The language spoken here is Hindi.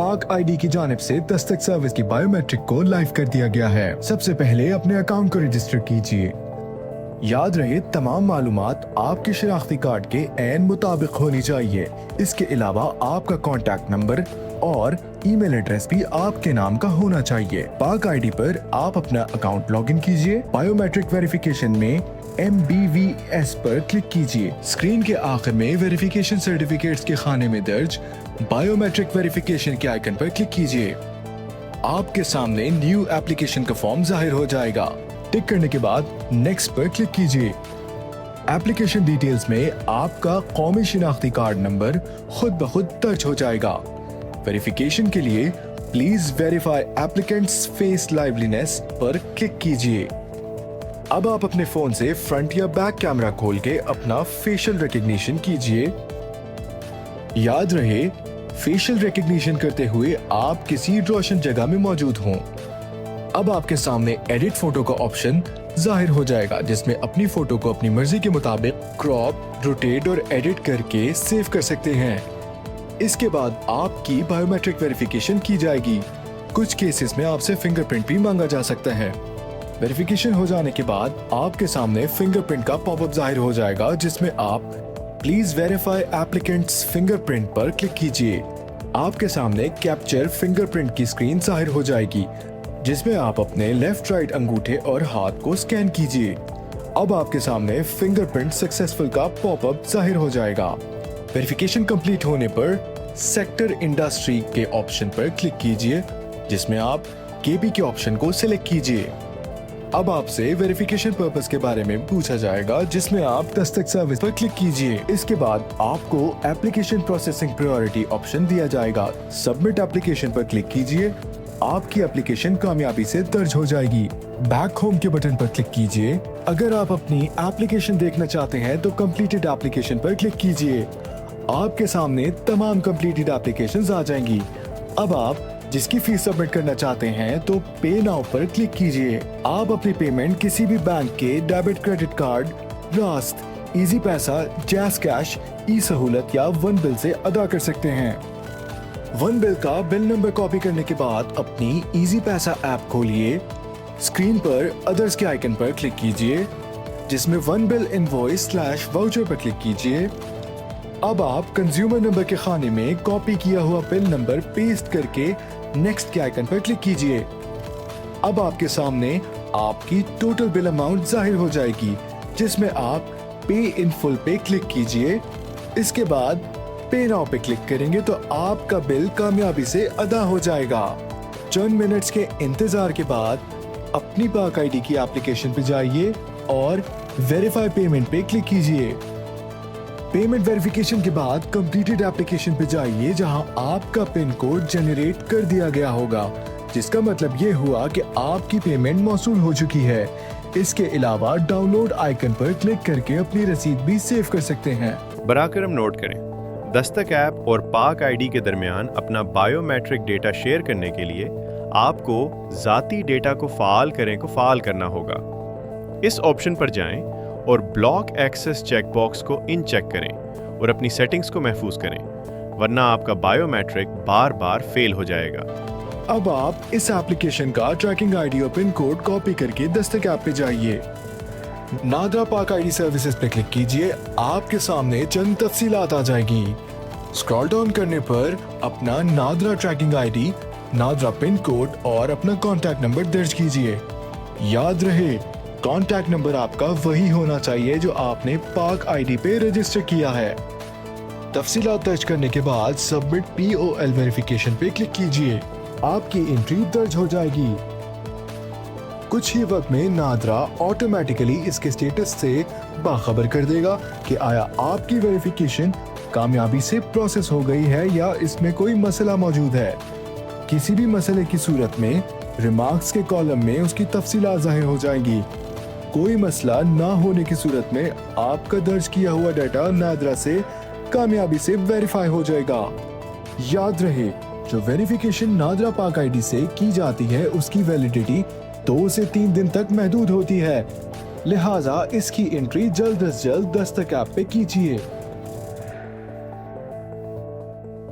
पाक आईडी की जानिब से दस्तक सर्विस की बायोमेट्रिक को लाइव कर दिया गया है। सबसे पहले अपने अकाउंट को रजिस्टर कीजिए। याद रहे तमाम मालूमात आपके शनाख्ती कार्ड के ऐन मुताबिक होनी चाहिए। इसके अलावा आपका कॉन्टैक्ट नंबर और ईमेल एड्रेस भी आपके नाम का होना चाहिए। पाक आईडी पर आप अपना अकाउंट लॉगिन कीजिए। बायोमेट्रिक वेरिफिकेशन में MBVS पर क्लिक कीजिए। स्क्रीन के आखिर में वेरिफिकेशन सर्टिफिकेट्स के खाने में दर्ज बायोमेट्रिक वेरिफिकेशन के आइकन पर क्लिक कीजिए। आपके सामने न्यू एप्लीकेशन का फॉर्म जाहिर हो जाएगा। टिक करने के बाद नेक्स्ट पर क्लिक कीजिए। एप्लीकेशन डिटेल्स में आपका कौमी शिनाख्ती कार्ड नंबर खुद ब खुद दर्ज हो जाएगा। वेरिफिकेशन के लिए please verify applicants face liveliness पर क्लिक कीजिए। अब आप अपने फोन से फ्रंट या बैक कैमरा खोल के अपना फेशियल रिकग्निशन कीजिए। याद रहे फेशियल रिकग्निशन करते हुए आप किसी रोशन जगह में मौजूद हों। अब आपके सामने एडिट फोटो का ऑप्शन जाहिर हो जाएगा, जिसमें अपनी फोटो को अपनी मर्जी के मुताबिक क्रॉप, रोटेट और एडिट करके सेव कर सकते हैं। इसके बाद आपकी बायोमेट्रिक वेरिफिकेशन की जाएगी। कुछ केसेस में आपसे फिंगरप्रिंट भी मांगा जा सकता है। वेरिफिकेशन हो जाने के बाद आपके सामने फिंगरप्रिंट का पॉपअप जाहिर हो जाएगा, जिसमें आप प्लीज वेरीफाई एप्लीकेंट्स फिंगरप्रिंट पर क्लिक कीजिए। आपके सामने कैप्चर फिंगरप्रिंट की स्क्रीन जाहिर हो जाएगी, जिसमें आप अपने लेफ्ट राइट अंगूठे और हाथ को स्कैन कीजिए। अब आपके सामने फिंगरप्रिंट सक्सेसफुल का पॉपअप जाहिर हो जाएगा। वेरिफिकेशन कंप्लीट होने पर सेक्टर इंडस्ट्री के ऑप्शन पर क्लिक कीजिए, जिसमें आप KB के ऑप्शन को सिलेक्ट कीजिए। अब आपसे वेरिफिकेशन पर्पस के बारे में पूछा जाएगा, जिसमें आप दस्तक सर्विस पर क्लिक कीजिए। इसके बाद आपको एप्लीकेशन प्रोसेसिंग प्रायोरिटी ऑप्शन दिया जाएगा। सबमिट एप्लीकेशन पर क्लिक कीजिए। आपकी एप्लीकेशन कामयाबी से दर्ज हो जाएगी। बैक होम के बटन पर क्लिक कीजिए। अगर आप अपनी एप्लीकेशन देखना चाहते हैं तो कंप्लीटेड एप्लीकेशन पर क्लिक कीजिए। आपके सामने तमाम कंप्लीटेड एप्लीकेशंस आ जाएंगी। अब आप जिसकी फीस सबमिट करना चाहते हैं तो पे नाउ पर क्लिक कीजिए। आप अपनी पेमेंट किसी भी बैंक के डेबिट, क्रेडिट कार्ड, रास्त, इजी पैसा, जैस कैश, ई सहूलत या वन बिल से अदा कर सकते हैं। वन बिल का बिल नंबर कॉपी करने के बाद अपनी इजी पैसा ऐप खोलिए। स्क्रीन पर अदर्स के आइकन पर क्लिक कीजिए, जिसमें वन बिल इनवॉइस/वाउचर पर क्लिक कीजिए। अब आप कंज्यूमर नंबर के खाने में कॉपी किया हुआ बिल नंबर पेस्ट करके नेक्स्ट के आइकन पर क्लिक कीजिए। अब आपके सामने आपकी टोटल बिल अमाउंट जाहिर हो जाएगी, जिसमें आप पे इन फुल पे क्लिक कीजिए। इसके बाद पे नाउ पे क्लिक करेंगे तो आपका बिल कामयाबी से अदा हो जाएगा। चंद मिनट्स के इंतजार के बाद अपनी पाक आईडी की एप्लीकेशन पे जाइए और वेरीफाई पेमेंट पे क्लिक कीजिए। पेमेंट वेरिफिकेशन के बाद कंप्लीटेड एप्लीकेशन पे जाइए, जहां आपका पिन कोड जनरेट कर दिया गया होगा, जिसका मतलब ये हुआ कि आपकी पेमेंट मौसूल हो चुकी है। इसके अलावा डाउनलोड आइकन पर क्लिक करके अपनी रसीद भी सेव कर सकते हैं। बराकरम नोट करें, दस्तक ऐप और पाक आईडी के दरमियान अपना बायोमेट्रिक डेटा शेयर करने के लिए आपको ज़ाती डेटा को फ़ाल करना होगा। इस ऑप्शन पर जाएं और ब्लॉक एक्सेस चेकबॉक्स को इन चेक करें और अपनी सेटिंग्स को महफूज करें, वरना आपका बायोमेट्रिक बार बार फेल हो जाएगा। अब आप इस एप्लीकेशन का ट्रैकिंग आईडी और पिन कोड कॉपी करके दस्तक ऐप पे जाइए। नादरा पाक आईडी सर्विसेज पे क्लिक कीजिए। आपके सामने चंद तफसीलात आ जाएगी। स्क्रॉल डाउन करने पर अपना NADRA tracking ID, NADRA pin code और अपना कॉन्टैक्ट नंबर दर्ज कीजिए। याद रहे कॉन्टैक्ट नंबर आपका वही होना चाहिए जो आपने पाक आईडी पे रजिस्टर किया है। तफसीलात दर्ज करने के बाद सबमिट POL वेरिफिकेशन पे क्लिक कीजिए। आपकी एंट्री दर्ज हो जाएगी। कुछ ही वक्त में नादरा ऑटोमेटिकली इसके स्टेटस से बाखबर कर देगा कि आया आपकी वेरिफिकेशन कामयाबी से प्रोसेस हो गई है या इसमें कोई मसला मौजूद है। किसी भी मसले की सूरत में रिमार्क्स के कॉलम में उसकी तफसीलात जाहिर हो जाएंगी। कोई मसला ना होने की सूरत में आपका दर्ज किया हुआ डाटा नादरा से कामयाबी से वेरीफाई हो जाएगा। याद रहे, जो वेरिफिकेशन नादरा पाक आईडी से की जाती है उसकी वैलिडिटी 2 से 3 दिन तक महदूद होती है, लिहाजा इसकी एंट्री जल्द अज जल्द दस्तक ऐप पे कीजिए।